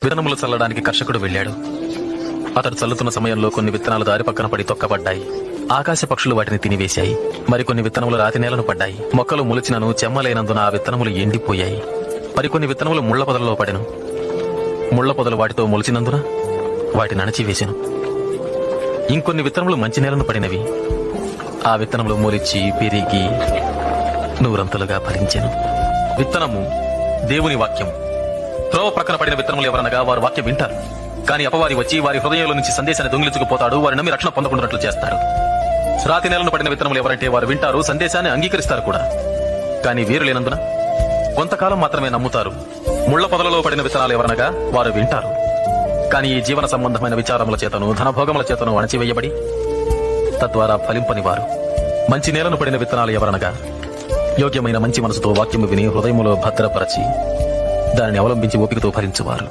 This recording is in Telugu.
విత్తనములు చల్లడానికి కర్షకుడు వెళ్ళాడు. అతడు చల్లుతున్న సమయంలో కొన్ని విత్తనాలు దారి పక్కన పడి తొక్కబడ్డాయి. ఆకాశ పక్షులు వాటిని తినివేశాయి. మరికొన్ని విత్తనములు రాతి నేలను పడ్డాయి. మొక్కలు మొలిచినను చెమ్మలేనందున ఆ విత్తనములు ఎండిపోయాయి. మరికొన్ని విత్తనములు ముళ్ల పొదలలో పడెను. ముళ్ల పొదలు వాటితో మొలిచినందున వాటిని అణచివేసెను. ఇంకొన్ని విత్తనములు మంచి నేలను పడినవి. ఆ విత్తనములు మొలిచి పెరిగి నూరంతలుగా ఫలించెను. విత్తనము దేవుని వాక్యం. త్రోవ ప్రక్కన పడిన విత్తనములు ఎవరనగా వారు వాక్యం వింటారు, కానీ అపవాది వచ్చి వారి హృదయంలో నుంచి సందేశాన్ని దొంగిలించుకుపోతాడు. వారి నమ్మి రక్షణ పొందకుండాట్లు చేస్తాడు. రాతి నేలను పడిన విత్తనములు ఎవరంటే వారు వింటారు, సందేశాన్ని అంగీకరిస్తారు కూడా, కానీ వీరు లేనందున కొంతకాలం మాత్రమే నమ్ముతారు. ముళ్ల పొదలలో పడిన విత్తనాలు ఎవరనగా వారు వింటారు, కానీ ఈ జీవన సంబంధమైన విచారముల చేతను ధనభోగముల చేతను అణచివేయబడి తద్వారా ఫలింపని వారు. మంచి నేలను పడిన విత్తనాలు ఎవరనగా యోగ్యమైన మంచి మనసుతో వాక్యము విని హృదయములో భద్రపరచి దానిని అవలంబించి ఓపికతో ఫలించువారు.